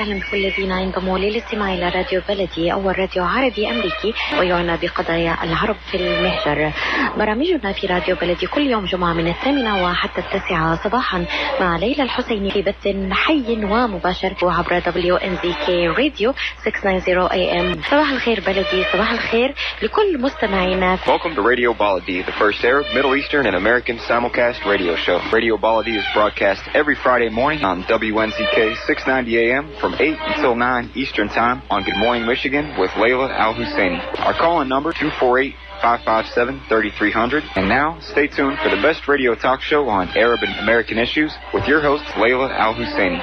وسهلا بكل الذين ينضموا للاستماع إلى راديو بلدي، أول راديو عربي أمريكي ويعنى بقضايا العرب في المهجر. برامجنا في راديو بلدي كل يوم جمعة من 8 وحتى 9 صباحا مع ليلى الحسيني في بث حي ومباشر عبر WNZK راديو 690 AM. صباح الخير بلدي، صباح الخير لكل مستمعينا. Welcome to Radio Baladi, the first Arab, Middle Eastern and American simulcast radio show. Radio Baladi is broadcast every Friday morning on WNZK 690 AM from 8 until 9 Eastern Time on Good Morning Michigan with Layla Al-Husseini. Our call-in number 248-557-3300. And now, stay tuned for the best radio talk show on Arab and American issues with your host, Layla Al-Husseini.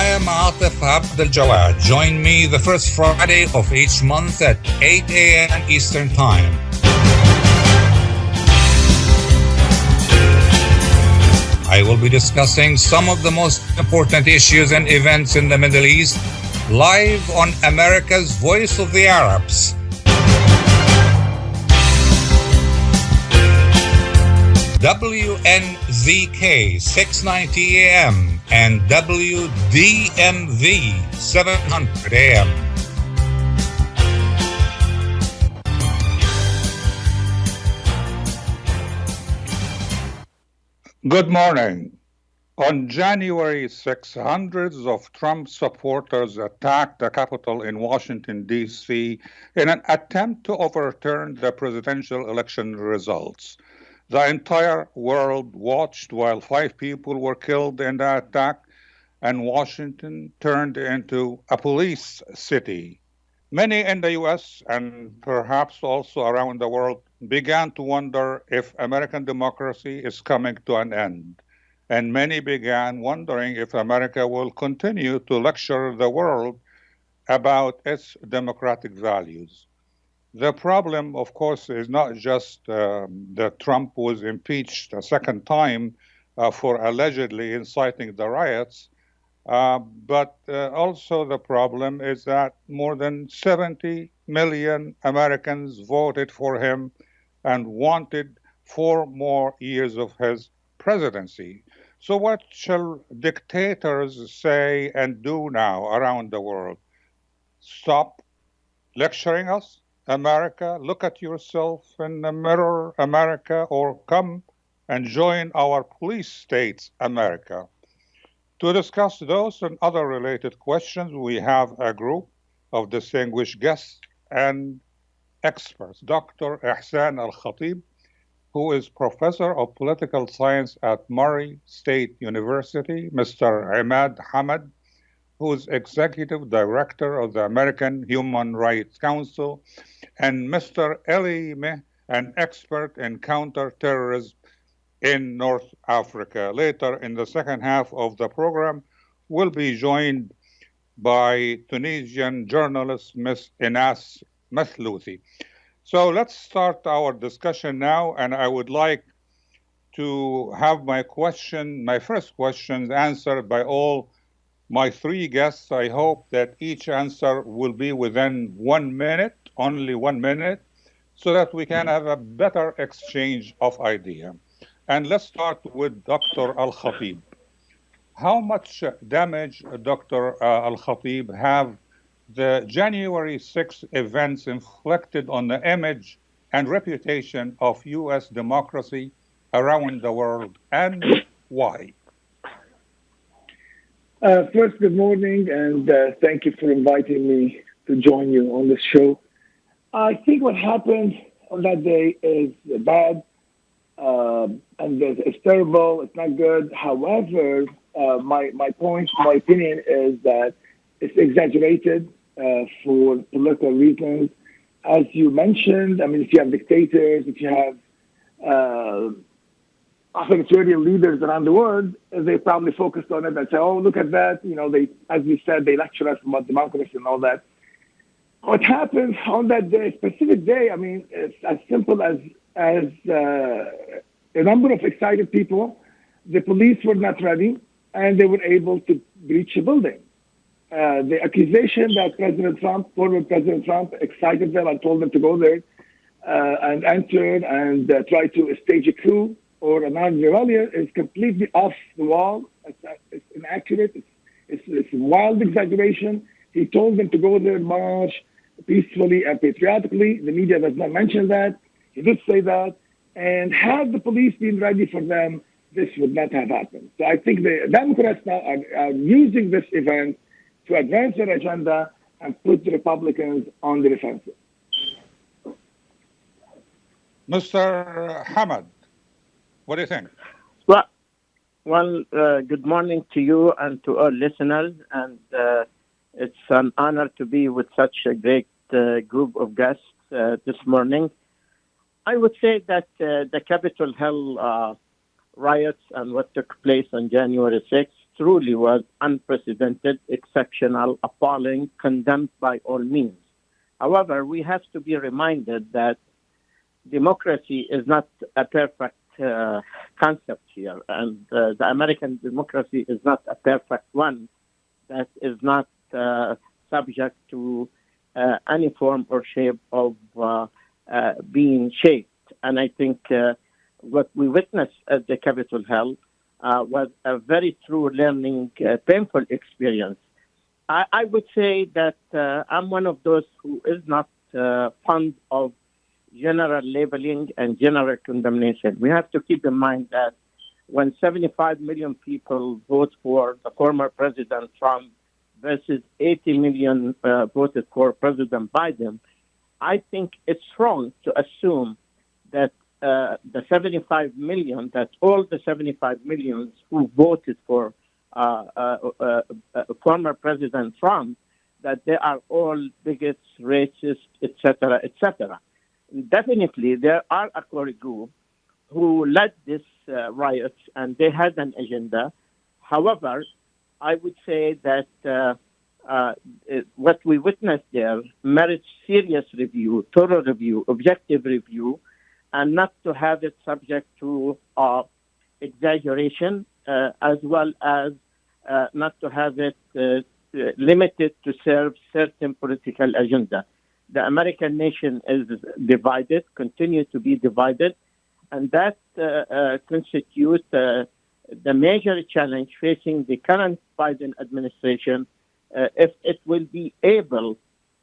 I am Atef Abdel Gawad. Join me the first Friday of each month at 8 a.m. Eastern Time. I will be discussing some of the most important issues and events in the Middle East live on America's Voice of the Arabs. WNZK 690 AM and WDMV 700 AM. Good morning. On January 6, hundreds of Trump supporters attacked the Capitol in Washington, D.C. in an attempt to overturn the presidential election results. The entire world watched while 5 people were killed in the attack, and Washington turned into a police city. Many in the U.S. and perhaps also around the world began to wonder if American democracy is coming to an end. And many began wondering if America will continue to lecture the world about its democratic values. The problem, of course, is not just that Trump was impeached a second time for allegedly inciting the riots, but also the problem is that more than 70 million Americans voted for him and wanted 4 more years of his presidency. So what shall dictators say and do now around the world? Stop lecturing us? America, look at yourself in the mirror, America, or come and join our police states, America. To discuss those and other related questions, we have a group of distinguished guests and experts. Dr. Ihsan Alkhatib, who is professor of political science at Murray State University, Mr. Imad Hamad, who is executive director of the American Human Rights Council, and Mr. Ely Mih, an expert in counterterrorism in North Africa. Later in the second half of the program, we'll be joined by Tunisian journalist Ms. Ines Mathlouthi. So let's start our discussion now, and I would like to have my first questions answered by all my 3 guests. I hope that each answer will be within 1 minute, only 1 minute, so that we can have a better exchange of ideas. And let's start with Dr. Al-Khatib. How much damage, Dr. Al-Khatib, have the January 6th events inflicted on the image and reputation of U.S. democracy around the world, and why? First, good morning, and thank you for inviting me to join you on this show. I think what happened on that day is bad, and it's terrible, it's not good. However, my point, my opinion is that it's exaggerated for political reasons. As you mentioned, I mean, if you have dictators, if you have authoritarian leaders around the world, they probably focused on it and say, oh, look at that. You know, they, as we said, they lecture us about democracy and all that. What happened on that day, specific day, I mean, it's as simple as a number of excited people. The police were not ready, and they were able to breach a building. The accusation that former President Trump, excited them and told them to go there and enter and try to stage a coup or an armed rebellion is completely off the wall. It's inaccurate. It's a wild exaggeration. He told them to go there, march peacefully and patriotically. The media does not mention that. He did say that. And had the police been ready for them, this would not have happened. So I think the Democrats now are using this event to advance their agenda and put the Republicans on the defensive. Mr. Hamad, what do you think? Well, good morning to you and to our listeners. And it's an honor to be with such a great group of guests this morning. I would say that the Capitol Hill riots and what took place on January 6th truly was unprecedented, exceptional, appalling, condemned by all means. However, we have to be reminded that democracy is not a perfect concept here, and the American democracy is not a perfect one that is not subject to any form or shape of being shaped. And I think what we witnessed at the Capitol Hill was a very true learning, painful experience. I would say that I'm one of those who is not fond of general labeling and general condemnation. We have to keep in mind that when 75 million people vote for the former President Trump versus 80 million voted for President Biden, I think it's wrong to assume that the 75 million, that all the 75 millions who voted for former President Trump, that they are all bigots, racists, etc., etc. Definitely, there are a core group who led this riots, and they had an agenda. However, I would say that what we witnessed there merits serious review, thorough review, objective review, and not to have it subject to exaggeration, as well as not to have it limited to serve certain political agenda. The American nation is divided, continues to be divided, and that constitutes the major challenge facing the current Biden administration if it will be able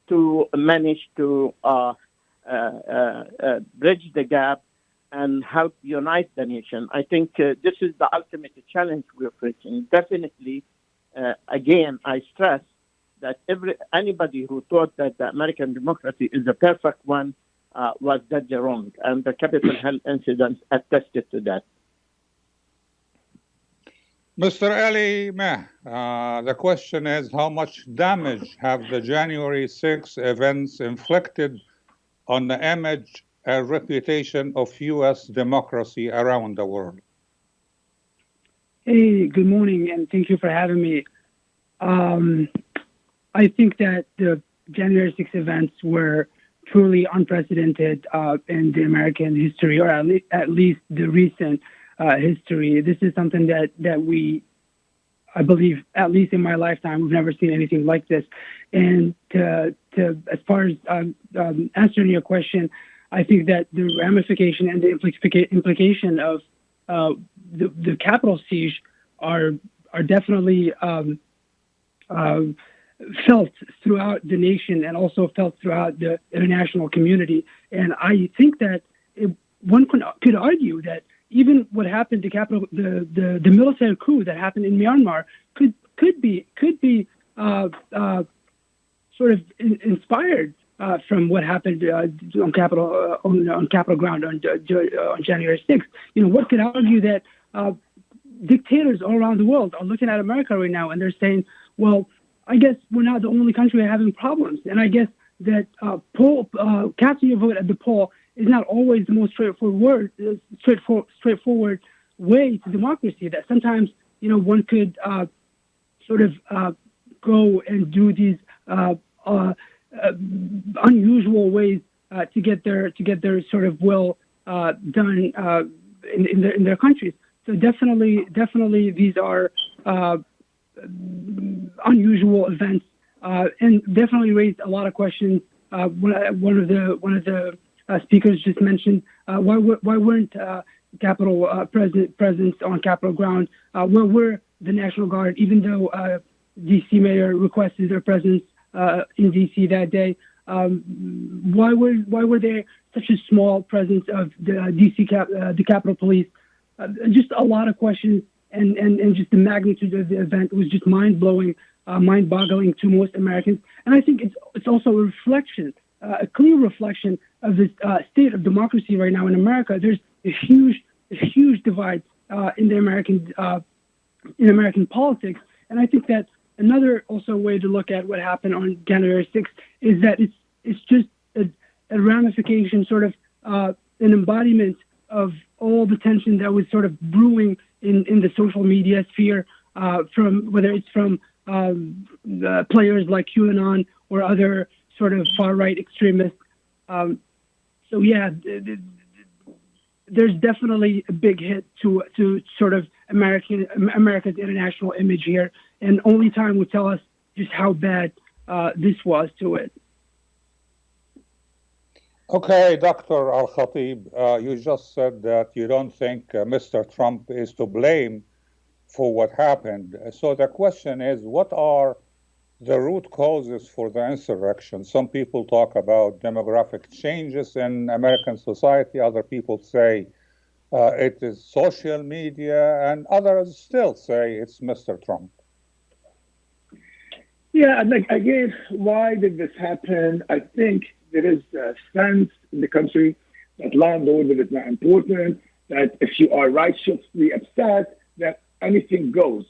to manage to bridge the gap and help unite the nation. I think this is the ultimate challenge we're facing. Definitely, again, I stress that anybody who thought that the American democracy is the perfect one was deadly wrong, and the Capitol Hill incident attested to that. Mr. Ely Mih, the question is, how much damage have the January 6 events inflicted on the image and reputation of U.S. democracy around the world? Hey, good morning, and thank you for having me. I think that the January 6 events were truly unprecedented in the American history, or at least the recent history. This is something that I believe, at least in my lifetime, we've never seen anything like this. And as far as answering your question, I think that the ramification and the implication of the Capitol siege are definitely felt throughout the nation and also felt throughout the international community. And I think that one could argue that even what happened to Capitol, the military coup that happened in Myanmar could be sort of inspired from what happened on Capitol ground on January 6th. You know, what could argue that dictators all around the world are looking at America right now and they're saying, well, I guess we're not the only country having problems. And I guess that casting your vote at the poll is not always the most straightforward way to democracy. That sometimes, you know, one could sort of go and do these unusual ways to get their sort of will done in their countries. So definitely these are unusual events, and definitely raised a lot of questions. One of the speakers just mentioned why weren't Capitol presence on Capitol ground? Where were the National Guard, even though D.C. mayor requested their presence in D.C. that day? Why were there such a small presence of the D.C. the Capitol Police? Just a lot of questions, and just the magnitude of the event was just mind-blowing, mind-boggling to most Americans. And I think it's also a reflection, a clear reflection of the state of democracy right now in America. There's a huge divide in American politics, and I think that another also way to look at what happened on January 6th is that it's just a ramification, sort of an embodiment of all the tension that was sort of brewing in the social media sphere, from whether it's from players like QAnon or other sort of far-right extremists. So yeah, there's definitely a big hit to sort of America's international image here, and only time will tell us just how bad this was to it. Okay, Dr. Al-Khatib, you just said that you don't think Mr. Trump is to blame for what happened. So the question is, what are the root causes for the insurrection? Some people talk about demographic changes in American society. Other people say it is social media, and others still say it's Mr. Trump. Yeah, again, why did this happen? I think there is a sense in the country that law and order is not important, that if you are righteously upset, that anything goes.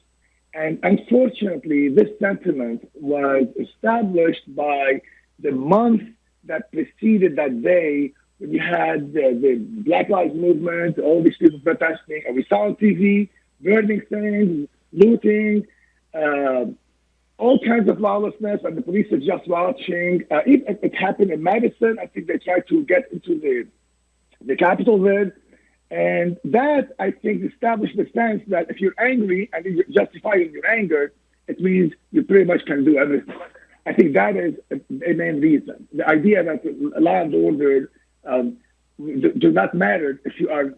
And unfortunately, this sentiment was established by the month that preceded that day, when you had the Black Lives Movement, all these people protesting, and we saw on TV, burning things, looting, all kinds of lawlessness, and the police are just watching. Even it happened in Madison. I think they tried to get into the Capitol there. And that, I think, established the sense that if you're angry and you're justified in your anger, it means you pretty much can do everything. I think that is a main reason. The idea that law and order do not matter if you are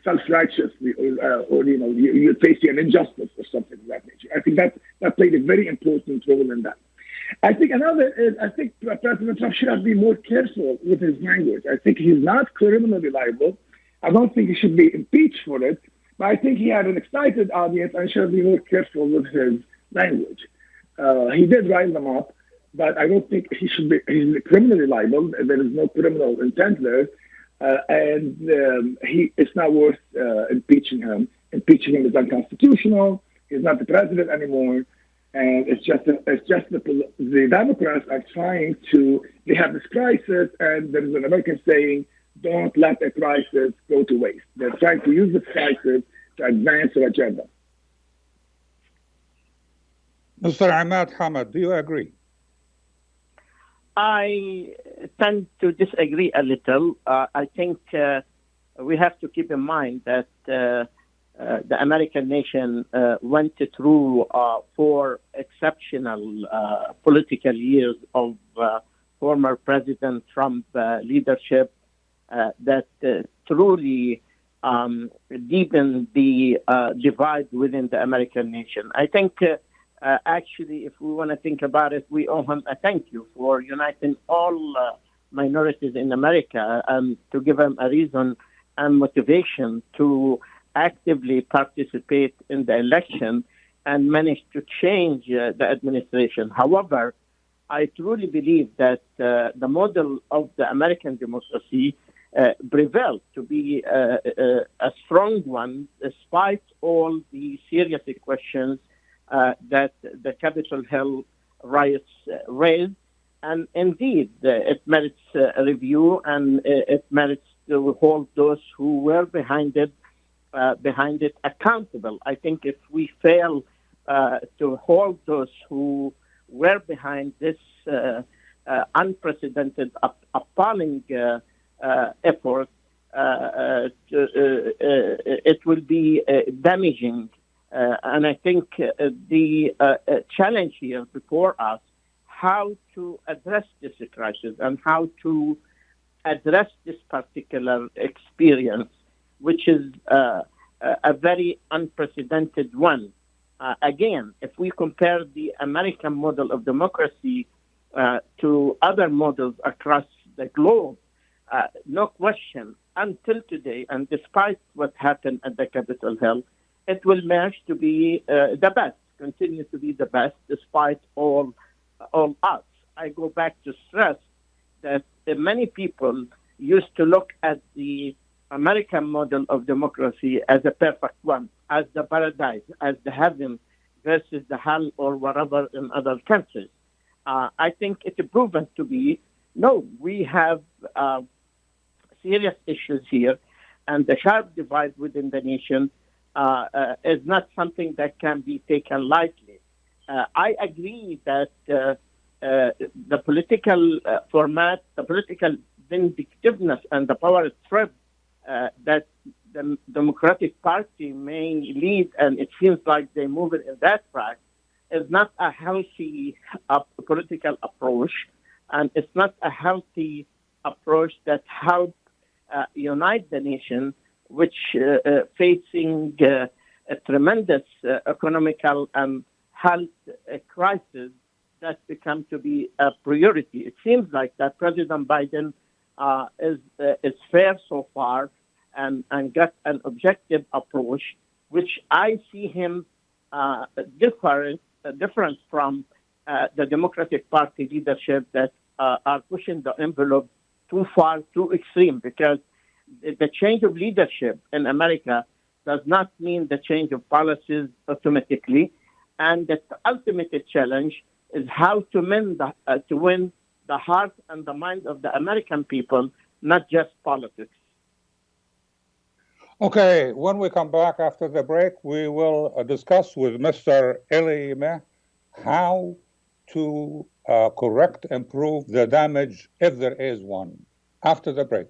self-righteous or you're facing an injustice or something of that nature. I think that played a very important role in that. I think another is, I think President Trump should have been more careful with his language. I think he's not criminally liable. I don't think he should be impeached for it, but I think he had an excited audience and should be more careful with his language. He did rile them up, but I don't think he should be. He's criminally liable. There is no criminal intent there, and it's not worth impeaching him. Impeaching him is unconstitutional. He's not the president anymore, and it's just the Democrats are trying to. They have this crisis, and there is an American saying, "Don't let a crisis go to waste." They're trying to use this crisis to advance their agenda. Mr. Imad Hamad, do you agree? I tend to disagree a little. I think we have to keep in mind that the American nation went through 4 exceptional political years of former President Trump leadership that truly deepened the divide within the American nation. I think actually, if we want to think about it, we owe him a thank you for uniting all minorities in America and to give them a reason and motivation to actively participate in the election and manage to change the administration. However, I truly believe that the model of the American democracy prevailed to be a strong one, despite all the serious questions that the Capitol Hill riots raised. And indeed, it merits a review, and it merits to hold those who were behind it accountable. I think if we fail to hold those who were behind this unprecedented, appalling effort, it will be damaging. And I think the challenge here before us, how to address this crisis and how to address this particular experience, which is a very unprecedented one. Again, if we compare the American model of democracy to other models across the globe, no question, until today, and despite what happened at the Capitol Hill, it will manage to be the best, continue to be the best, despite all odds. I go back to stress that many people used to look at the American model of democracy as a perfect one, as the paradise, as the heaven versus the hell or whatever in other countries. I think it's proven to be, no, we have serious issues here, and the sharp divide within the nation is not something that can be taken lightly. I agree that the political format, the political vindictiveness, and the power trip that the Democratic Party may lead, and it seems like they move it in that track, is not a healthy political approach, and it's not a healthy approach that helps unite the nation, which facing a tremendous economical and health crisis that become to be a priority. It seems like that President Biden is fair so far and got an objective approach, which I see him different from the Democratic Party leadership that are pushing the envelope too far, too extreme, because the change of leadership in America does not mean the change of policies automatically. And the ultimate challenge is how to win the heart and the mind of the American people, not just politics. Okay, when we come back after the break, we will discuss with Mr. Ely Mih how to improve the damage, if there is one, after the break.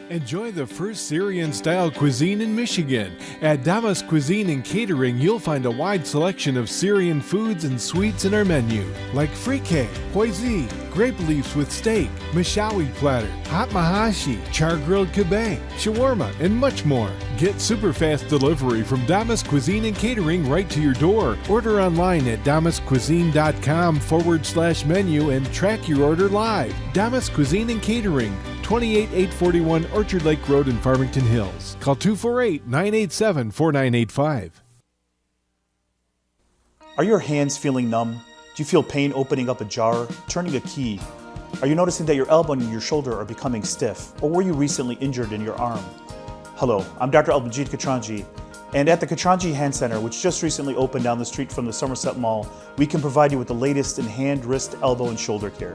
Enjoy the first Syrian-style cuisine in Michigan. At Damas Cuisine and Catering, you'll find a wide selection of Syrian foods and sweets in our menu, like frikeh, hoizi, grape leaves with steak, mishawi platter, hot mahashi, char-grilled kebab, shawarma, and much more. Get super fast delivery from Damas Cuisine and Catering right to your door. Order online at damascuisine.com/menu and track your order live. Damas Cuisine and Catering, 28841 Orchard Lake Road in Farmington Hills. Call 248-987-4985. Are your hands feeling numb? Do you feel pain opening up a jar, turning a key? Are you noticing that your elbow and your shoulder are becoming stiff? Or were you recently injured in your arm? Hello, I'm Dr. Katranji, and at the Katranji Hand Center, which just recently opened down the street from the Somerset Mall, we can provide you with the latest in hand, wrist, elbow, and shoulder care.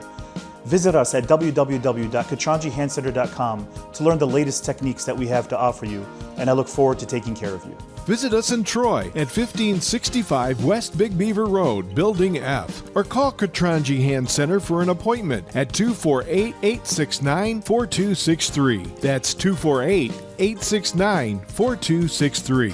Visit us at www.katranjihandcenter.com to learn the latest techniques that we have to offer you, and I look forward to taking care of you. Visit us in Troy at 1565 West Big Beaver Road, Building F, or call Katranji Hand Center for an appointment at 248-869-4263. That's 248-869-4263.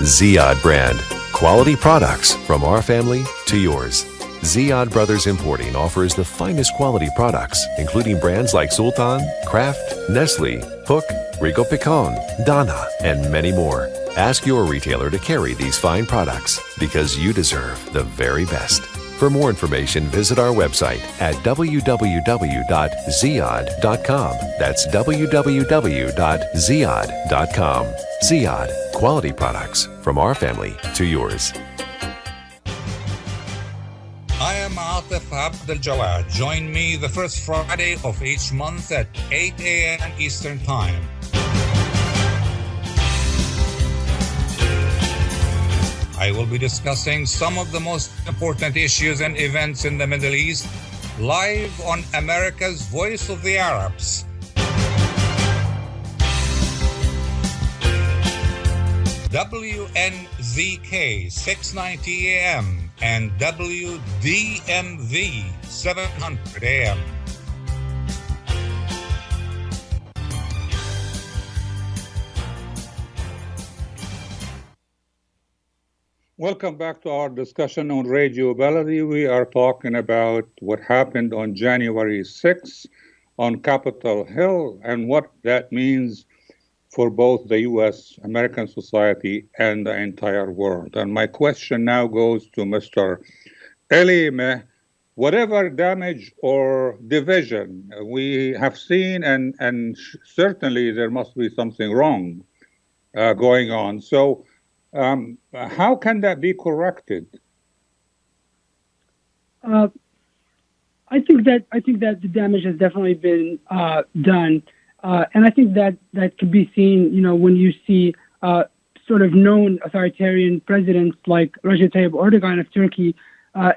Ziyad brand. Quality products from our family to yours. Ziyad Brothers Importing offers the finest quality products, including brands like Sultan, Kraft, Nestle, Hook, Rico Picon, Donna, and many more. Ask your retailer to carry these fine products because you deserve the very best. For more information, visit our website at www.ziyad.com. That's www.ziyad.com. Ziyad, quality products from our family to yours. I am Atef Abdel Gawad. Join me the first Friday of each month at 8 a.m. Eastern Time. I will be discussing some of the most important issues and events in the Middle East live on America's Voice of the Arabs. WNZK 690 AM and WDMV 700 AM. Welcome back to our discussion on Radio Baladi. We are talking about what happened on January 6th on Capitol Hill and what that means for both the U.S., American society, and the entire world. And my question now goes to Mr. Ely Mih. Whatever damage or division we have seen, and certainly there must be something wrong going on. So how can that be corrected? I think that the damage has definitely been done, and I think that could be seen, when you see sort of known authoritarian presidents like Recep Tayyip Erdogan of Turkey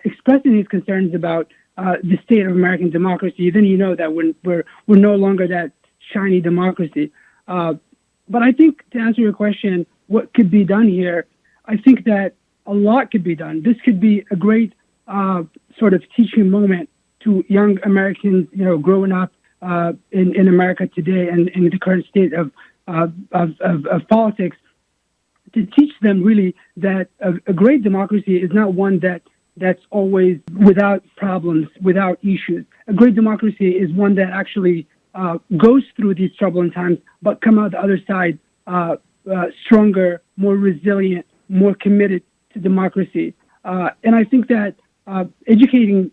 expressing these concerns about the state of American democracy. Then you know that we're no longer that shiny democracy. But I think, to answer your question, what could be done here, I think that a lot could be done. This could be a great sort of teaching moment to young Americans, growing up in America today and in the current state of politics, to teach them really that a great democracy is not one that's always without problems, without issues. A great democracy is one that actually goes through these troubling times, but come out the other side stronger, more resilient, more committed to democracy. And I think that educating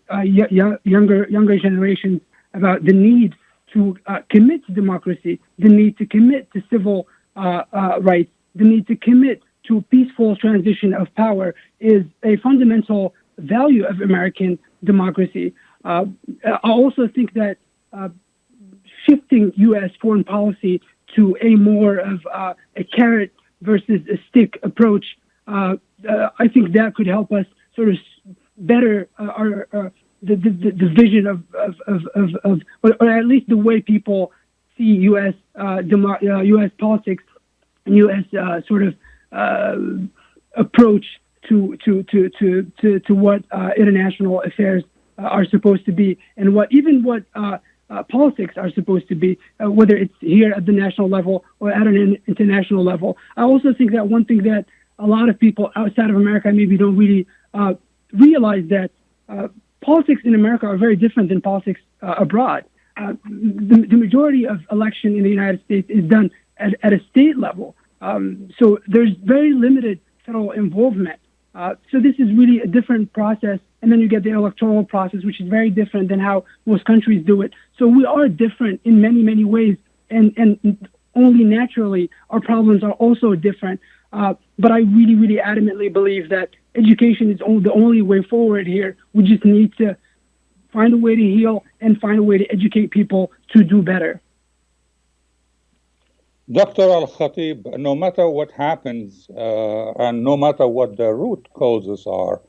younger generations about the need to commit to democracy, the need to commit to civil rights, the need to commit to a peaceful transition of power is a fundamental value of American democracy. I also think that shifting U.S. foreign policy to a more of a carrot versus a stick approach, I think that could help us sort of better the vision of or at least the way people see U.S. U.S. politics and U.S. Sort of approach to what international affairs are supposed to be, and what politics are supposed to be, whether it's here at the national level or at an international level. I also think that one thing that a lot of people outside of America maybe don't really realize that politics in America are very different than politics abroad. The majority of election in the United States is done at a state level. So there's very limited federal involvement. So this is really a different process. And then you get the electoral process, which is very different than how most countries do it. So we are different in many, many ways. And only naturally our problems are also different. But I really, really adamantly believe that education is the only way forward here. We just need to find a way to heal and find a way to educate people to do better. Dr. Alkhatib, no matter what happens and no matter what the root causes are,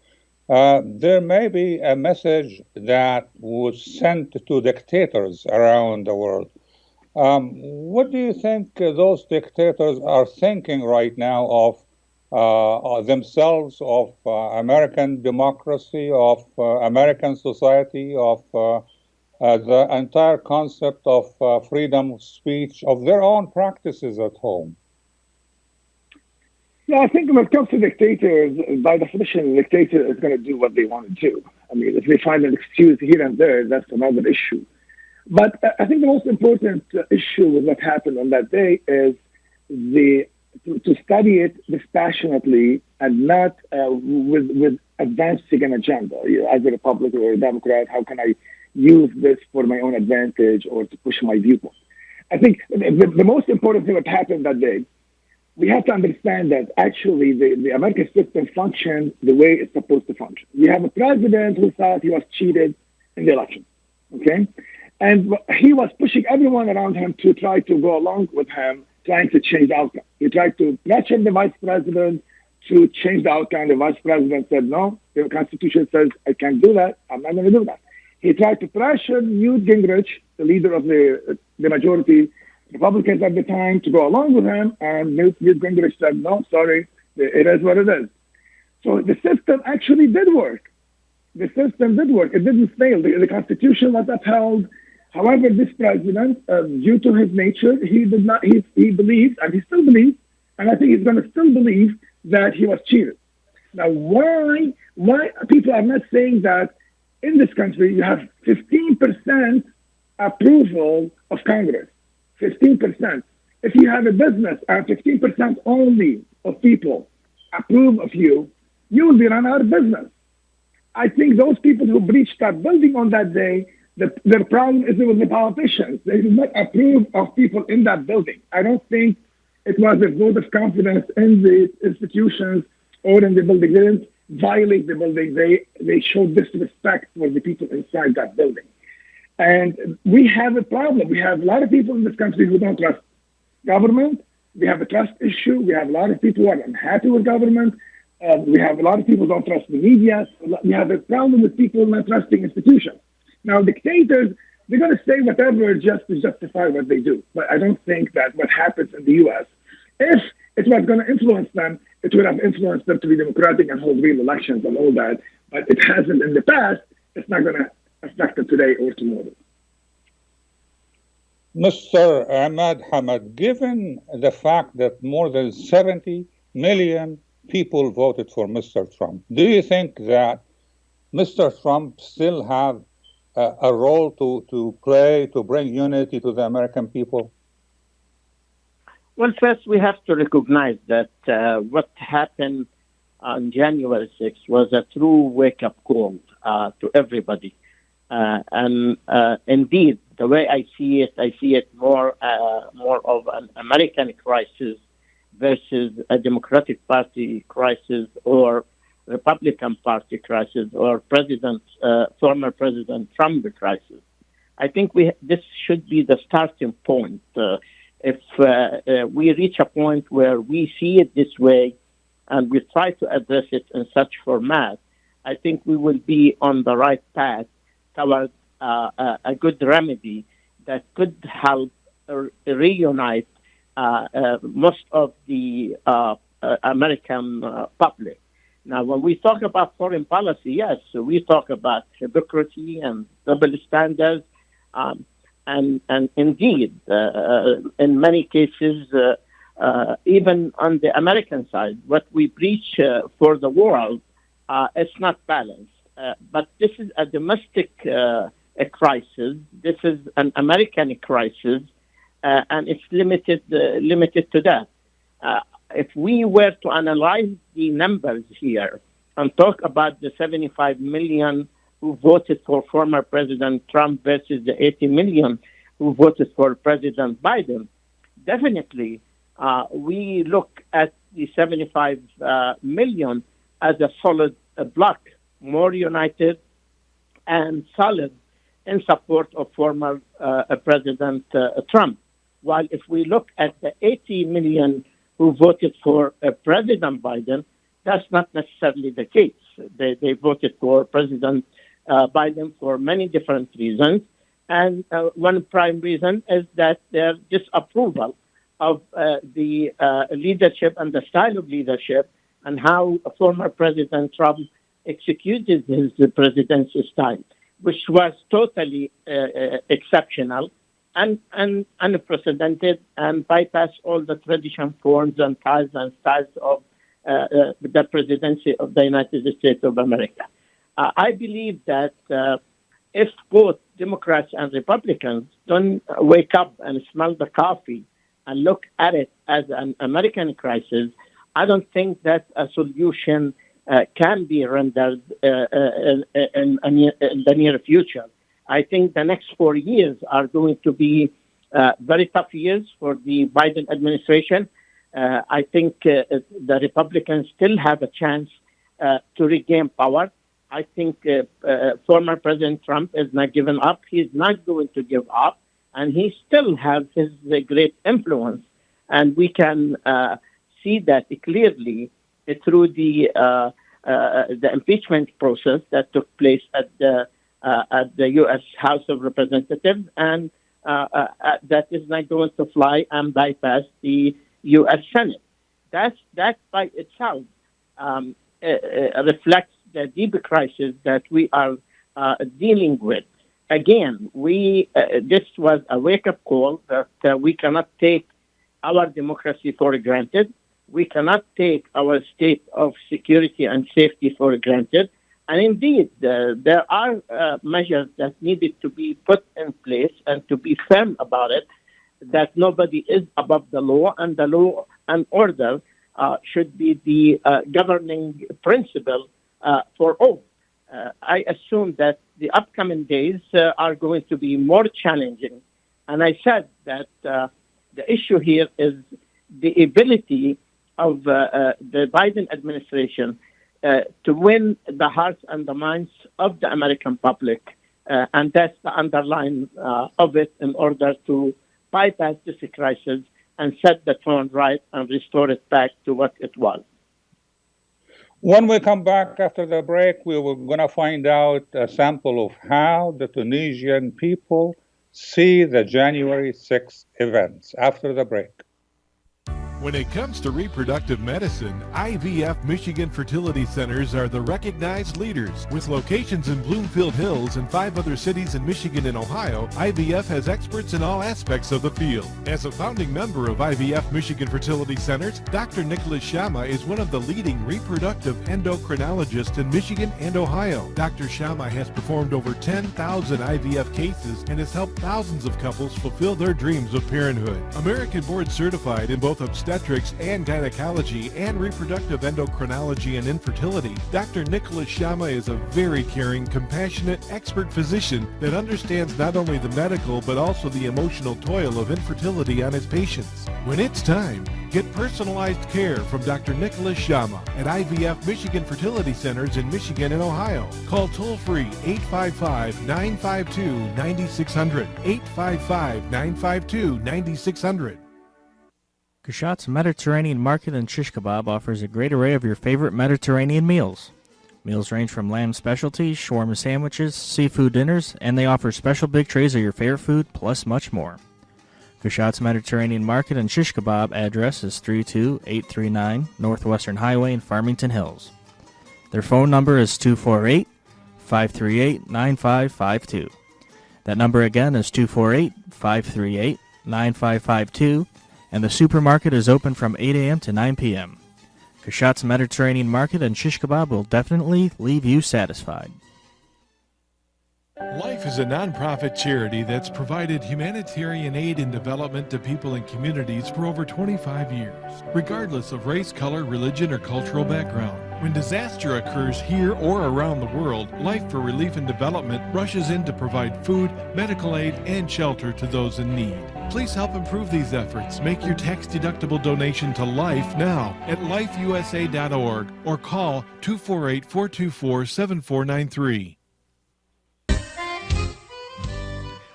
there may be a message that was sent to dictators around the world. What do you think those dictators are thinking right now of themselves, of American democracy, of American society, of the entire concept of freedom of speech, of their own practices at home? Yeah, I think when it comes to dictators, by definition, a dictator is going to do what they want to do. I mean, if they find an excuse here and there, that's another issue. But I think the most important issue with what happened on that day is to study it dispassionately and not with advancing an agenda. As a Republican or a Democrat, how can I use this for my own advantage or to push my viewpoint? I think the most important thing that happened that day, we have to understand that actually the American system functions the way it's supposed to function. You have a president who thought he was cheated in the election, okay? And he was pushing everyone around him to try to go along with him, trying to change the outcome. He tried to pressure the vice president to change the outcome. The vice president said, no, the Constitution says I can't do that. I'm not going to do that. He tried to pressure Newt Gingrich, the leader of the majority Republicans at the time, to go along with him. And Newt Gingrich said, no, sorry, it is what it is. So the system actually did work. The system did work. It didn't fail. The Constitution was upheld. However, this president, due to his nature, he did not. He believed, and he still believes, and I think he's going to still believe that he was cheated. Now, why people are not saying that in this country you have 15% approval of Congress, 15%. If you have a business and 15% only of people approve of you, you will be run out of business. I think those people who breached that building on that day, their problem is with the politicians. They did not approve of people in that building. I don't think it was a vote of confidence in the institutions or in the building. They didn't violate the building. They showed disrespect for the people inside that building. And we have a problem. We have a lot of people in this country who don't trust government. We have a trust issue. We have a lot of people who are unhappy with government. We have a lot of people who don't trust the media. We have a problem with people not trusting institutions. Now, dictators, they're going to say whatever just to justify what they do. But I don't think that what happens in the U.S., if it was going to influence them, it would have influenced them to be democratic and hold real elections and all that. But it hasn't in the past. It's not going to affect them today or tomorrow. Mr. Imad Hamad, given the fact that more than 70 million people voted for Mr. Trump, do you think that Mr. Trump still have a role to play to bring unity to the American people? Well, first we have to recognize that what happened on January 6th was a true wake-up call to everybody. And indeed, the way I see it more of an American crisis versus a Democratic Party crisis or Republican Party crisis or former President Trump crisis. I think this should be the starting point. If we reach a point where we see it this way and we try to address it in such format, I think we will be on the right path towards a good remedy that could help reunite most of the American public. Now, when we talk about foreign policy, yes, we talk about hypocrisy and double standards. And indeed, in many cases, even on the American side, what we preach for the world, it's not balanced. But this is a domestic crisis. This is an American crisis, and it's limited to that. If we were to analyze the numbers here and talk about the 75 million who voted for former President Trump versus the 80 million who voted for President Biden, definitely we look at the 75 million as a solid bloc, more united and solid in support of former President Trump. While if we look at the 80 million who voted for President Biden, that's not necessarily the case. They voted for President Biden for many different reasons. And one prime reason is that their disapproval of the leadership and the style of leadership and how former President Trump executed his presidency style, which was totally exceptional and unprecedented and bypassed all the traditional forms and ties and styles of the presidency of the United States of America. I believe that if both Democrats and Republicans don't wake up and smell the coffee and look at it as an American crisis, I don't think that a solution can be rendered in the near future. I think the next 4 years are going to be very tough years for the Biden administration. I think the Republicans still have a chance to regain power. I think former President Trump is not giving up. He's not going to give up. And he still has his great influence. And we can see that clearly through the impeachment process that took place at the U.S. House of Representatives, and that is not going to fly and bypass the U.S. Senate. That by itself reflects the deep crisis that we are dealing with. Again, this was a wake-up call that we cannot take our democracy for granted. We cannot take our state of security and safety for granted. And indeed, there are measures that needed to be put in place and to be firm about it, that nobody is above the law, and the law and order should be the governing principle for all. I assume that the upcoming days are going to be more challenging. And I said that the issue here is the ability of the Biden administration to win the hearts and the minds of the American public. And that's the underline of it in order to bypass this crisis and set the tone right and restore it back to what it was. When we come back after the break, we were going to find out a sample of how the Tunisian people see the January 6th events. After the break. When it comes to reproductive medicine, IVF Michigan Fertility Centers are the recognized leaders. With locations in Bloomfield Hills and 5 other cities in Michigan and Ohio, IVF has experts in all aspects of the field. As a founding member of IVF Michigan Fertility Centers, Dr. Nicholas Shama is one of the leading reproductive endocrinologists in Michigan and Ohio. Dr. Shama has performed over 10,000 IVF cases and has helped thousands of couples fulfill their dreams of parenthood. American board certified in both obstetrics and gynecology and reproductive endocrinology and infertility, Dr. Nicholas Shama is a very caring, compassionate, expert physician that understands not only the medical but also the emotional toil of infertility on his patients. When it's time, get personalized care from Dr. Nicholas Shama at IVF Michigan Fertility Centers in Michigan and Ohio. Call toll-free 855-952-9600, 855-952-9600. Kashat's Mediterranean Market and Shish Kebab offers a great array of your favorite Mediterranean meals. Meals range from lamb specialties, shawarma sandwiches, seafood dinners, and they offer special big trays of your favorite food, plus much more. Kashat's Mediterranean Market and Shish Kebab address is 32839 Northwestern Highway in Farmington Hills. Their phone number is 248-538-9552. That number again is 248-538-9552. And the supermarket is open from 8 a.m. to 9 p.m. Kashat's Mediterranean Market and Shish Kebab will definitely leave you satisfied. Life is a nonprofit charity that's provided humanitarian aid and development to people and communities for over 25 years, regardless of race, color, religion, or cultural background. When disaster occurs here or around the world, Life for Relief and Development rushes in to provide food, medical aid, and shelter to those in need. Please help improve these efforts. Make your tax-deductible donation to Life now at lifeusa.org or call 248-424-7493.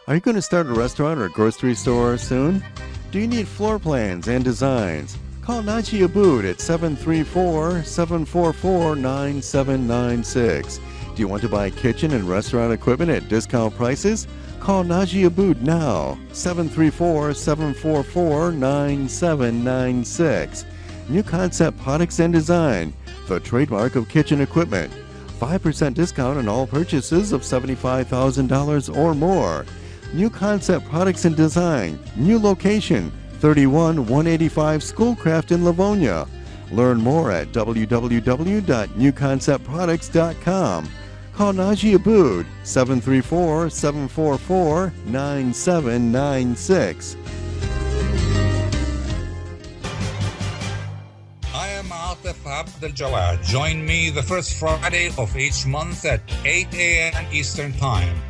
Are you going to start a restaurant or a grocery store soon? Do you need floor plans and designs? Call Naji Abood at 734-744-9796. Do you want to buy kitchen and restaurant equipment at discount prices? Call Naji Abood now, 734-744-9796. New Concept Products and Design, the trademark of kitchen equipment. 5% discount on all purchases of $75,000 or more. New Concept Products and Design, new location, 31185 Schoolcraft in Livonia. Learn more at www.newconceptproducts.com. Call Naji Abood, 734-744-9796. I am Atef Abdel Gawad. Join me the first Friday of each month at 8 a.m. Eastern Time.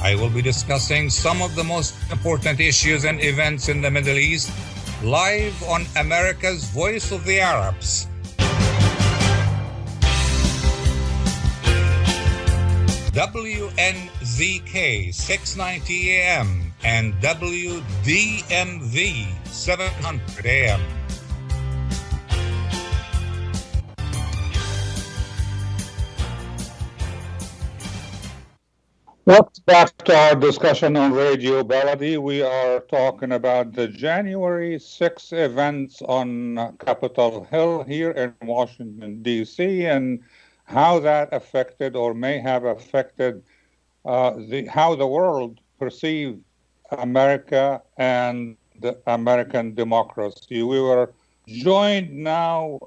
I will be discussing some of the most important issues and events in the Middle East live on America's Voice of the Arabs. WNZK 690 AM and WDMV 700 AM. Welcome back to our discussion on Radio Baladi. We are talking about the January 6 events on Capitol Hill here in Washington, D.C., and how that affected or may have affected how the world perceived America and the American democracy. We were joined now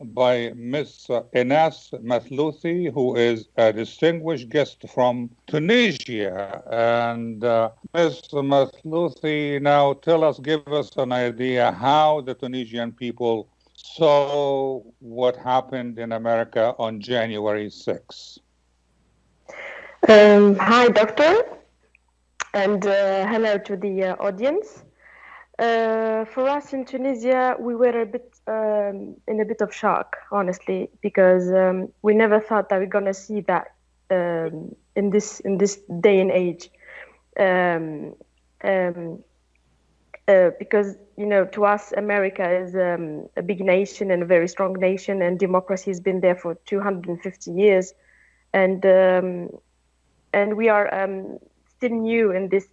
by Ms. Ines Mathlouthi, who is a distinguished guest from Tunisia. And Ms. Mathlouthi, now give us an idea how the Tunisian people saw what happened in America on January 6th. Hi, Doctor, and hello to the audience. For us in Tunisia, we were in a bit of shock, honestly, because we never thought that we're gonna see that in this day and age. Because to us, America is a big nation and a very strong nation, and democracy has been there for 250 years, and we are still new in this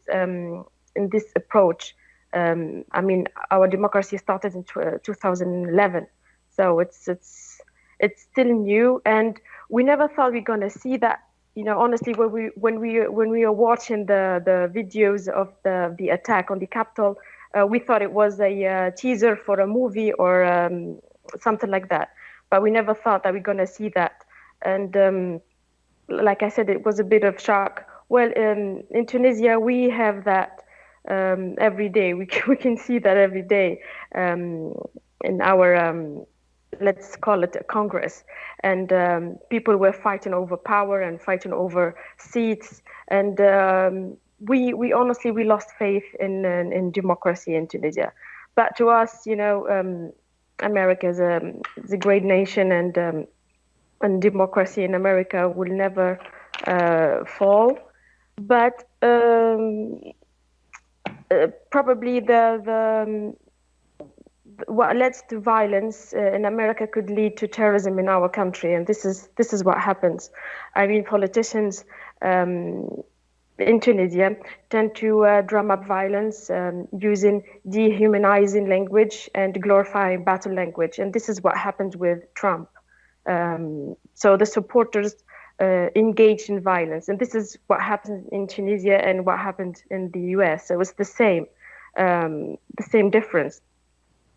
approach. I mean, our democracy started in 2011, so it's still new, and we never thought we're gonna see that. Honestly, when we are watching the videos of the attack on the Capitol, we thought it was a teaser for a movie or something like that, but we never thought that we're gonna see that. And like I said, it was a bit of shock. Well, in Tunisia, we have that every day. We can see that every day in our, let's call it a Congress. And people were fighting over power and fighting over seats. And we honestly, we lost faith in democracy in Tunisia. But to us, America is a great nation, and democracy in America will never fall. But probably what leads to violence in America could lead to terrorism in our country, and this is what happens. I mean, politicians in Tunisia tend to drum up violence using dehumanizing language and glorifying battle language, and this is what happened with Trump. So the supporters engaged in violence, and this is what happened in Tunisia and what happened in the US. So it was the same difference.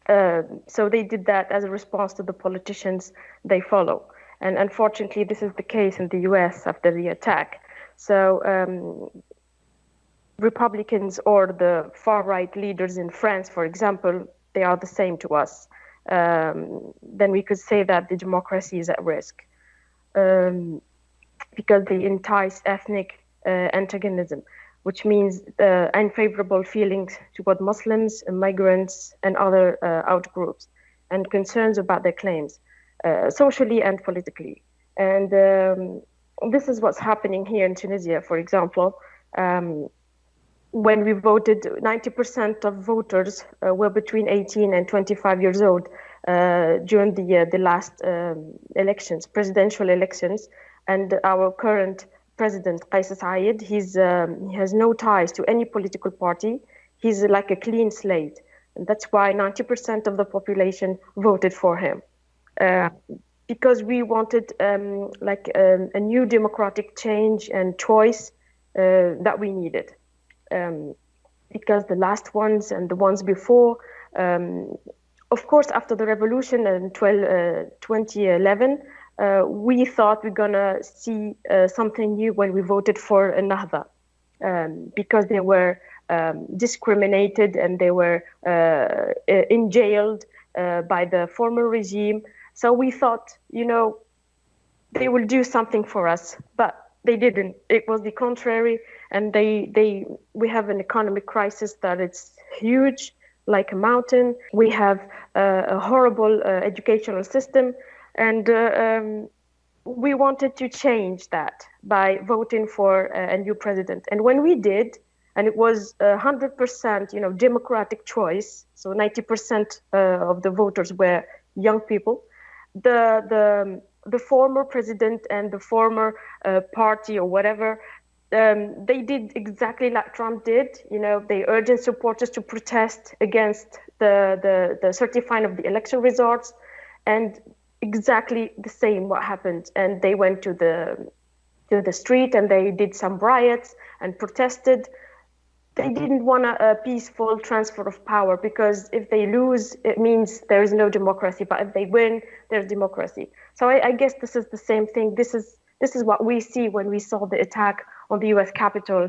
So they did that as a response to the politicians they follow, and unfortunately, this is the case in the US after the attack. So Republicans or the far-right leaders in France, for example, they are the same to us. Then we could say that the democracy is at risk. Because they entice ethnic antagonism, which means unfavorable feelings toward Muslims, migrants, and other outgroups, and concerns about their claims, socially and politically. And this is what's happening here in Tunisia, for example. When we voted, 90% of voters were between 18 and 25 years old during the last elections, presidential elections. And our current president, Qais Said, he has no ties to any political party. He's like a clean slate. And that's why 90% of the population voted for him. Because we wanted a new democratic change and choice that we needed. Because the last ones and the ones before, of course, after the revolution in 2011, we thought we're gonna see something new when we voted for Ennahda, because they were discriminated and they were jailed by the former regime. So we thought, they will do something for us, but they didn't. It was the contrary, and we have an economic crisis that it's huge, like a mountain. We have a horrible educational system. And we wanted to change that by voting for a new president. And when we did, and it was 100%, democratic choice, so 90% of the voters were young people, the former president and the former party or whatever they did exactly like Trump did. They urged supporters to protest against the certifying of the election results, and exactly the same what happened. And they went to the street and they did some riots and protested. They didn't want a peaceful transfer of power, because if they lose, it means there is no democracy. But if they win, there's democracy. So I guess this is the same thing. This is what we see when we saw the attack on the U.S. Capitol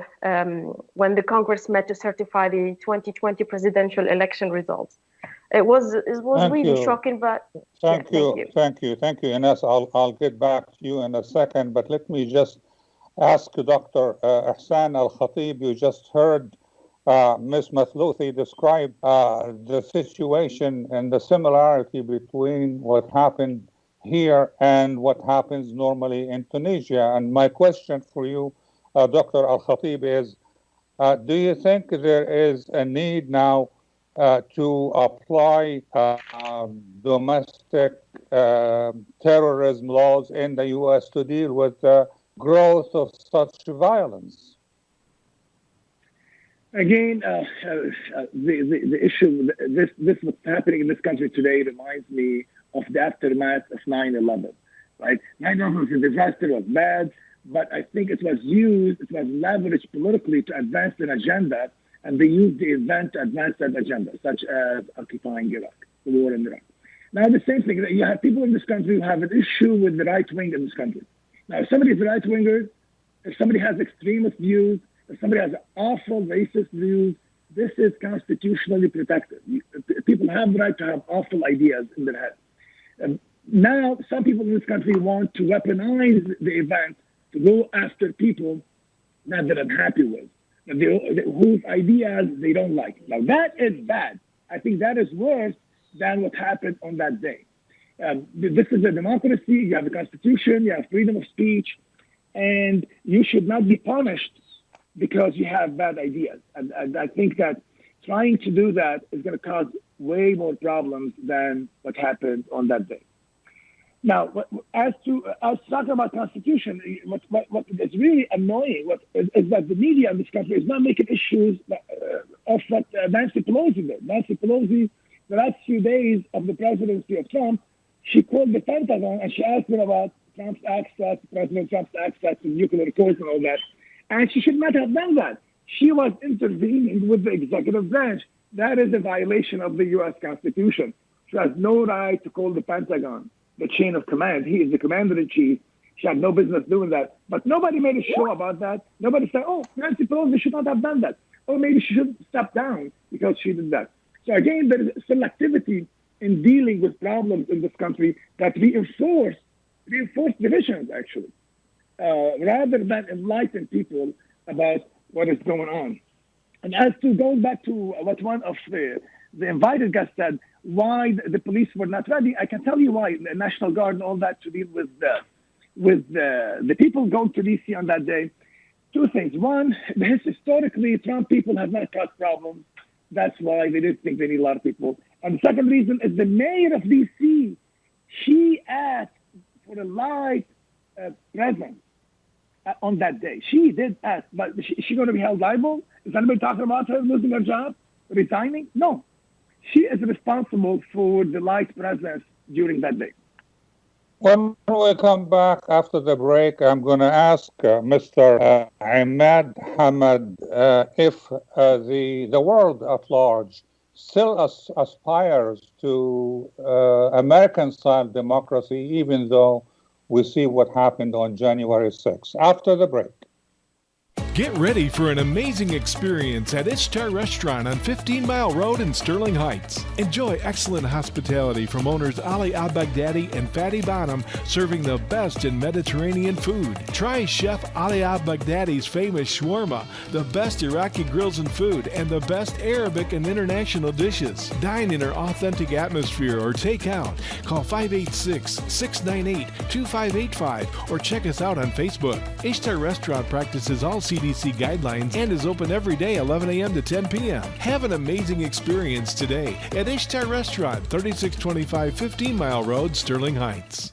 when the Congress met to certify the 2020 presidential election results. It was really shocking, but thank you, Ines. I'll get back to you in a second, but let me just ask Dr. Ihsan Alkhatib. You just heard Ms. Mathlouthi describe the situation and the similarity between what happened here and what happens normally in Tunisia. And my question for you, Dr. Alkhatib, is do you think there is a need now to apply domestic terrorism laws in the U.S. to deal with the growth of such violence? Again, the issue, this what's happening in this country today reminds me of the aftermath of 9/11, right? 9/11 was a disaster, was bad, but I think it was leveraged politically to advance an agenda, and they used the event to advance that agenda, such as occupying Iraq, the war in Iraq. Now, the same thing, you have people in this country who have an issue with the right wing in this country. Now, if somebody is a right winger, if somebody has extremist views, if somebody has awful racist views, this is constitutionally protected. People have the right to have awful ideas in their head. Now, some people in this country want to weaponize the event to go after people that they're unhappy with, whose ideas they don't like. Now, that is bad. I think that is worse than what happened on that day. This is a democracy. You have a constitution. You have freedom of speech. And you should not be punished because you have bad ideas. And I think that trying to do that is going to cause way more problems than what happened on that day. Now, as talking about constitution, what is really annoying is that the media in this country is not making issues of what Nancy Pelosi did. Nancy Pelosi, the last few days of the presidency of Trump, she called the Pentagon and she asked them about President Trump's access to nuclear codes and all that. And she should not have done that. She was intervening with the executive branch. That is a violation of the U.S. Constitution. She has no right to call the Pentagon the chain of command. He is the commander-in-chief. She had no business doing that. But nobody made a show about that. Nobody said, oh, Nancy Pelosi should not have done that. Or maybe she should step down because she did that. So again, there is selectivity in dealing with problems in this country that reinforce divisions, actually, rather than enlighten people about what is going on. And as to going back to what one of the invited guests said, why the police were not ready, I can tell you why. The National Guard and all that to deal with the people going to D.C. on that day. Two things. One, historically, Trump people have not caused problems. That's why they didn't think they need a lot of people. And the second reason is the mayor of D.C., she asked for a live presence on that day. She did ask, but is she going to be held liable? Is anybody talking about her losing her job, resigning? No. She is responsible for the live presence during that day. When we come back after the break, I'm going to ask Mr. Imad Hamad if the world at large still aspires to American-style democracy, even though we see what happened on January 6th. After the break. Get ready for an amazing experience at Ishtar Restaurant on 15 Mile Road in Sterling Heights. Enjoy excellent hospitality from owners Ali Al-Baghdadi and Fatty Bonham, serving the best in Mediterranean food. Try Chef Ali Al-Baghdadi's famous shawarma, the best Iraqi grills and food, and the best Arabic and international dishes. Dine in our authentic atmosphere or take out. Call 586-698-2585 or check us out on Facebook. Ishtar Restaurant practices all CDC guidelines and is open every day 11 a.m. to 10 p.m. Have an amazing experience today at Ishtar Restaurant, 3625 15 Mile Road, Sterling Heights.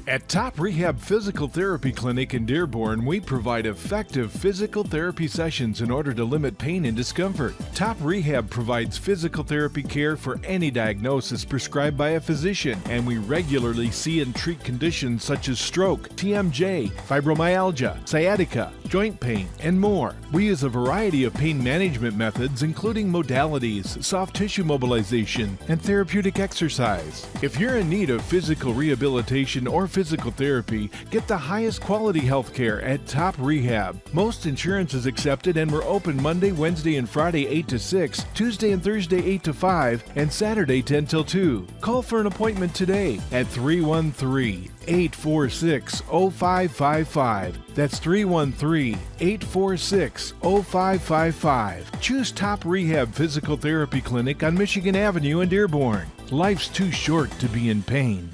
At Top Rehab Physical Therapy Clinic in Dearborn, we provide effective physical therapy sessions in order to limit pain and discomfort. Top Rehab provides physical therapy care for any diagnosis prescribed by a physician, and we regularly see and treat conditions such as stroke, TMJ, fibromyalgia, sciatica, joint pain, and more. We use a variety of pain management methods, including modalities, soft tissue mobilization, and therapeutic exercise. If you're in need of physical rehabilitation or physical therapy, get the highest quality health care at Top Rehab. Most insurance is accepted, and we're open Monday, Wednesday, and Friday 8 to 6, Tuesday and Thursday 8 to 5, and Saturday 10 till 2. Call for an appointment today at 313-846-0555. That's 313-846-0555. Choose Top Rehab Physical Therapy Clinic on Michigan Avenue in Dearborn. Life's too short to be in pain.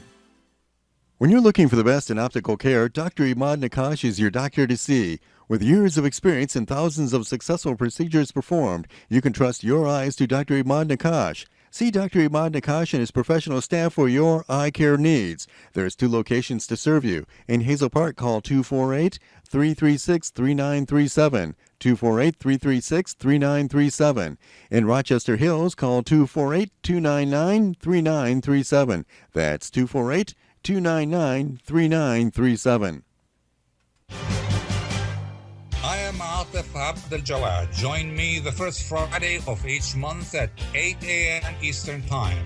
When you're looking for the best in optical care, Dr. Imad Nakash is your doctor to see. With years of experience and thousands of successful procedures performed, you can trust your eyes to Dr. Imad Nakash. See Dr. Imad Nakash and his professional staff for your eye care needs. There's 2 locations to serve you. In Hazel Park, call 248-336-3937. 248-336-3937. In Rochester Hills, call 248-299-3937. That's 248-299-3937. I am Atef Abdel Gawad. Join me the first Friday of each month at 8 a.m. Eastern Time.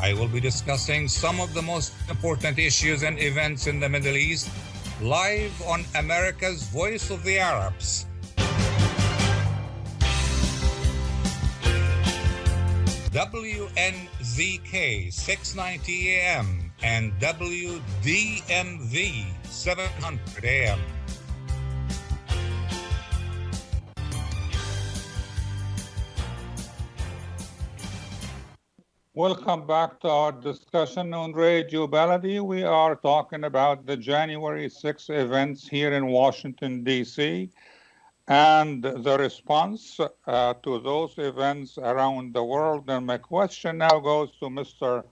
I will be discussing some of the most important issues and events in the Middle East live on America's Voice of the Arabs. WNZK 690 AM and WDMV 700 AM. Welcome back to our discussion on Radio Baladi. We are talking about the January 6 events here in Washington, D.C., and the response to those events around the world. And my question now goes to Mr.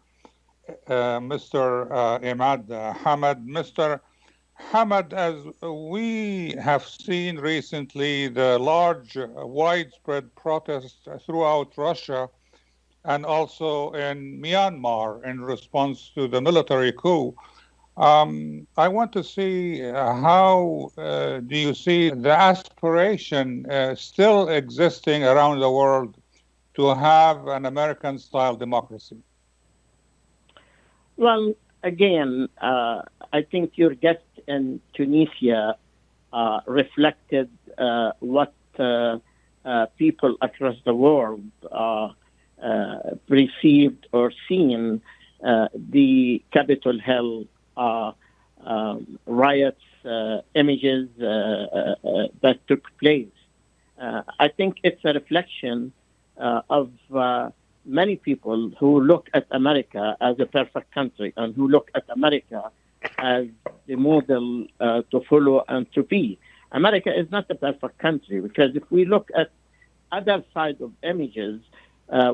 Imad Hamad. Mr. Hamad, as we have seen recently, the large, widespread protests throughout Russia and also in Myanmar in response to the military coup. I want to see how do you see the aspiration still existing around the world to have an American-style democracy? Well, again, I think your guest in Tunisia reflected what people across the world perceived or seen the Capitol Hill riots, images that took place. I think it's a reflection of many people who look at America as a perfect country and who look at America as the model to follow and to be. America is not a perfect country, because if we look at other side of images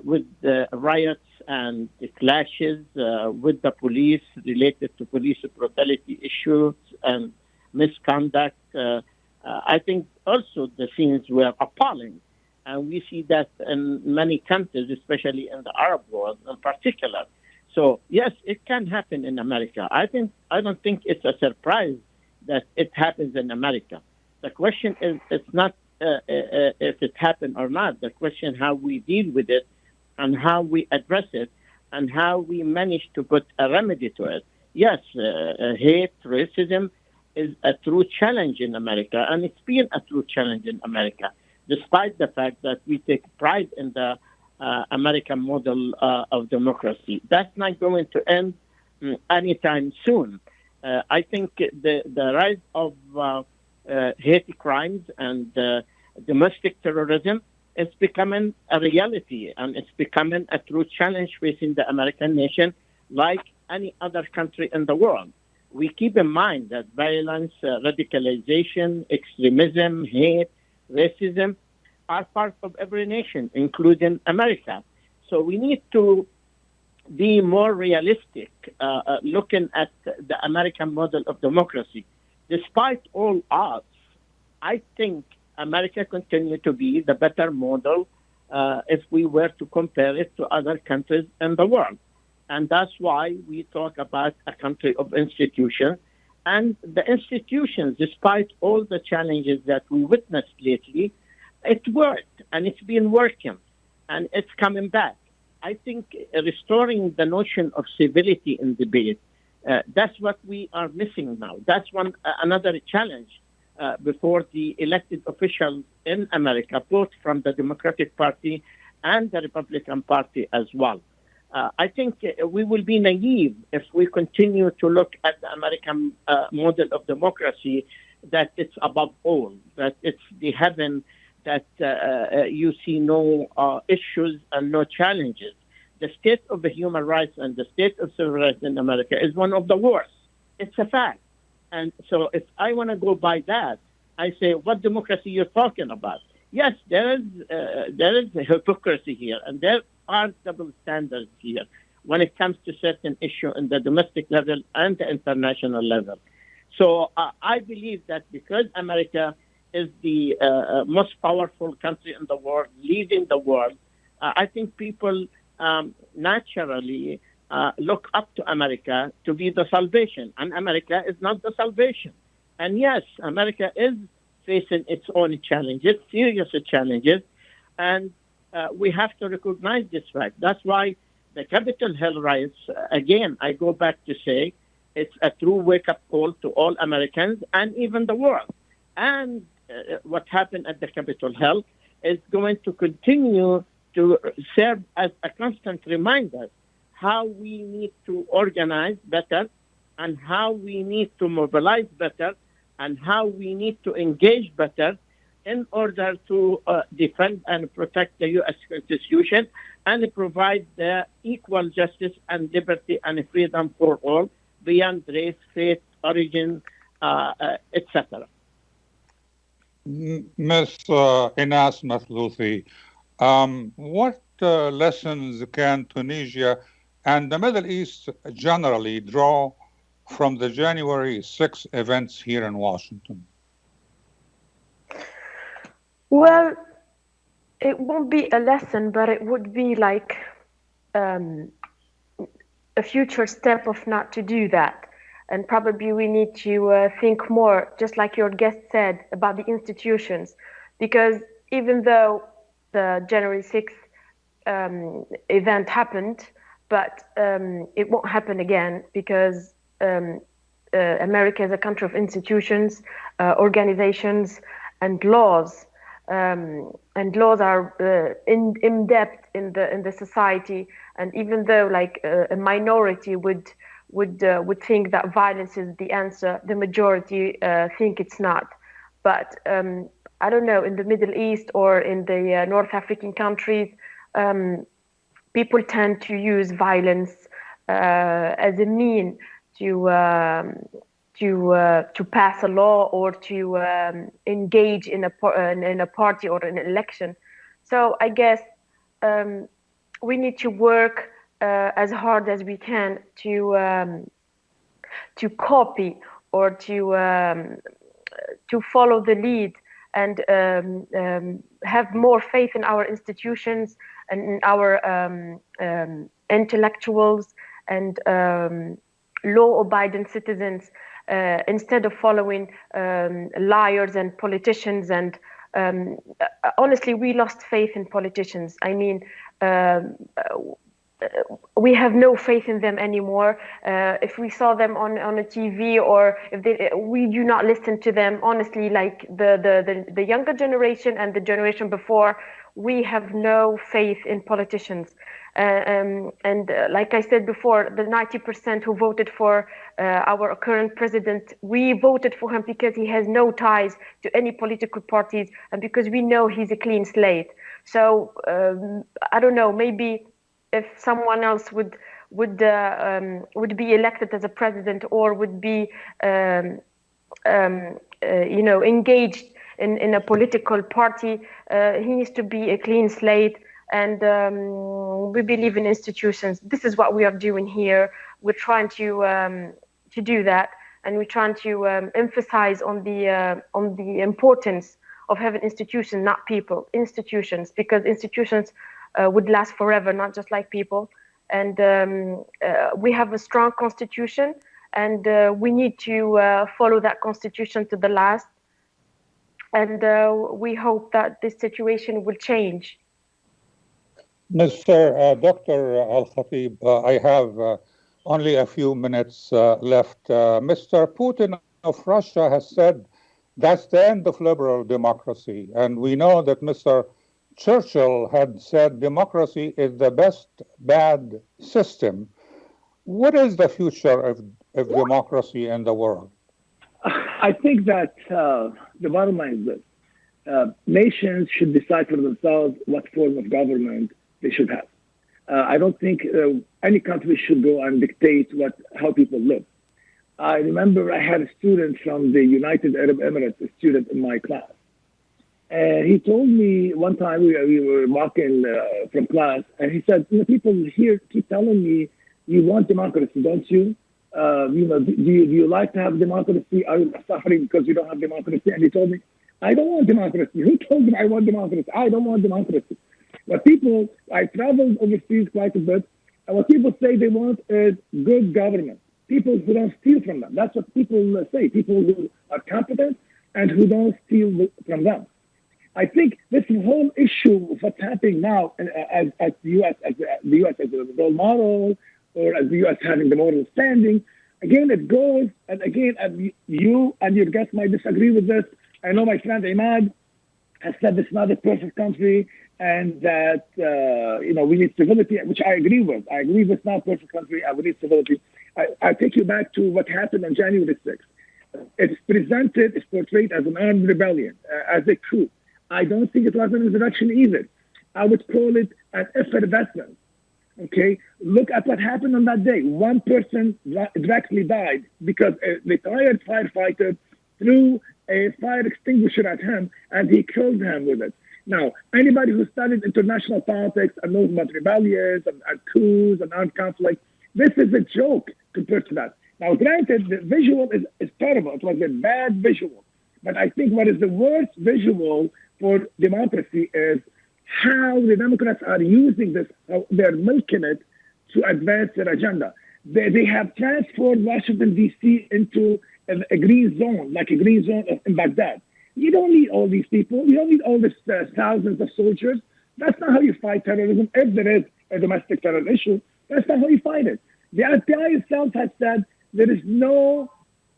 with the riots and the clashes with the police related to police brutality issues and misconduct, I think also the scenes were appalling. And we see that in many countries, especially in the Arab world in particular. So, yes, it can happen in America. I don't think it's a surprise that it happens in America. The question is, it's not if it happened or not. The question how we deal with it and how we address it and how we manage to put a remedy to it. Yes, hate, racism is a true challenge in America, and it's been a true challenge in America, despite the fact that we take pride in the American model of democracy. That's not going to end anytime soon. I think the rise of hate crimes and domestic terrorism is becoming a reality, and it's becoming a true challenge facing the American nation like any other country in the world. We keep in mind that violence, radicalization, extremism, hate, racism are part of every nation, including America. So we need to be more realistic, looking at the American model of democracy. Despite all odds, I think America continues to be the better model if we were to compare it to other countries in the world. And that's why we talk about a country of institutions. And the institutions, despite all the challenges that we witnessed lately, it worked and it's been working and it's coming back. I think restoring the notion of civility in debate, that's what we are missing now. That's another challenge before the elected officials in America, both from the Democratic Party and the Republican Party as well. I think we will be naive if we continue to look at the American model of democracy, that it's above all, that it's the heaven, that you see no issues and no challenges. The state of the human rights and the state of civil rights in America is one of the worst. It's a fact. And so if I want to go by that, I say, what democracy you're talking about? Yes, there is a hypocrisy here, and there are double standards here when it comes to certain issues in the domestic level and the international level. So I believe that because America is the most powerful country in the world, leading the world, I think people naturally look up to America to be the salvation, and America is not the salvation. And yes, America is facing its own challenges, serious challenges, and we have to recognize this fact. That's why the Capitol Hill riots, again, I go back to say, it's a true wake-up call to all Americans and even the world. And what happened at the Capitol Hill is going to continue to serve as a constant reminder how we need to organize better and how we need to mobilize better and how we need to engage better in order to defend and protect the U.S. Constitution and provide the equal justice and liberty and freedom for all beyond race, faith, origin, etc. Ms. Ines Mathlouthi, what lessons can Tunisia and the Middle East generally draw from the January 6 events here in Washington? Well, it won't be a lesson, but it would be like a future step of not to do that. And probably we need to think more, just like your guest said, about the institutions. Because even though the January 6th event happened, but it won't happen again because America is a country of institutions, organizations, and laws. And laws are in depth in the society. And even though like a minority would think that violence is the answer, the majority think it's not. But I don't know, in the Middle East or in the North African countries, people tend to use violence as a mean to pass a law or to engage in a party or an election. So I guess we need to work as hard as we can to copy or to follow the lead and have more faith in our institutions and in our intellectuals and law-abiding citizens instead of following liars and politicians. And honestly, we lost faith in politicians. I mean, we have no faith in them anymore. If we saw them on a TV or if we do not listen to them. Honestly, like the younger generation and the generation before, we have no faith in politicians. And like I said before, the 90% who voted for our current president, we voted for him because he has no ties to any political parties and because we know he's a clean slate. So I don't know, maybe if someone else would be elected as a president or would be engaged in a political party, he needs to be a clean slate And we believe in institutions. This is what we are doing here. We're trying to do that, and we're trying to emphasize on the importance of having institutions, not people. Institutions, because institutions would last forever, not just like people. And we have a strong constitution, and we need to follow that constitution to the last. And we hope that this situation will change. Mr. Dr. Al-Khatib, I have only a few minutes left. Mr. Putin of Russia has said that's the end of liberal democracy. And we know that Mr. Churchill had said democracy is the best bad system. What is the future of democracy in the world? I think that the bottom line is this. Nations should decide for themselves what form of government they should have. I don't think any country should go and dictate how people live. I remember I had a student from the United Arab Emirates, a student in my class. And he told me one time we were walking from class, and he said, people here keep telling me, you want democracy, don't you? Do you like to have democracy? Are you suffering because you don't have democracy? And he told me, I don't want democracy. Who told me I want democracy? I don't want democracy. What people, I traveled overseas quite a bit, and what people say they want is good government. People who don't steal from them. That's what people say. People who are competent and who don't steal from them. I think this whole issue of what's happening now as the U.S. as a role model, or as the U.S. having the moral standing, again, it goes, and again, you and your guests might disagree with this. I know my friend Imad has said this is not a perfect country, and that, we need civility, which I agree with. I agree with not a perfect country, and we need civility. I take you back to what happened on January 6th. It's portrayed as an armed rebellion, as a coup. I don't think it was an insurrection either. I would call it an effervescence. Okay, look at what happened on that day. One person directly died because a retired firefighter threw a fire extinguisher at him, and he killed him with it. Now, anybody who studied international politics and knows about rebellions and coups and armed conflict, this is a joke compared to that. Now, granted, the visual is terrible. It was a bad visual. But I think what is the worst visual for democracy is how the Democrats are using this, how they're milking it to advance their agenda. They have transformed Washington, D.C. into a green zone, like a green zone in Baghdad. You don't need all these people. You don't need all these thousands of soldiers. That's not how you fight terrorism. If there is a domestic terror issue, that's not how you fight it. The FBI itself has said there is no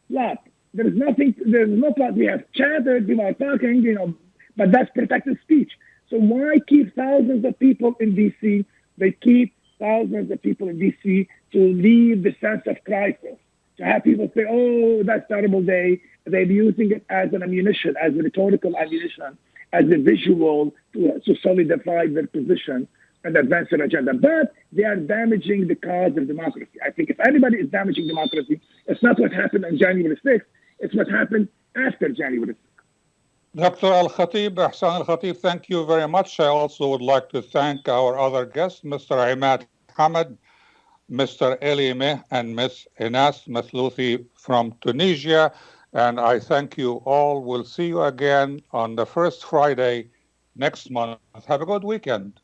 plot. There is no plot. We have chatted, people are talking, but that's protected speech. So why keep thousands of people in D.C.? They keep thousands of people in D.C. to leave the sense of crisis, to have people say, oh, that's a terrible day. They're using it as an ammunition, as a rhetorical ammunition, as a visual to solidify their position and advance their agenda. But they are damaging the cause of democracy. I think if anybody is damaging democracy, it's not what happened on January 6th. It's what happened after January 6th. Dr. Al-Khatib, Ihsan Alkhatib, thank you very much. I also would like to thank our other guests, Mr. Imad Hamad, Mr. Ely Mih, and Ms. Ines Mathlouthi from Tunisia. And I thank you all. We'll see you again on the first Friday next month. Have a good weekend.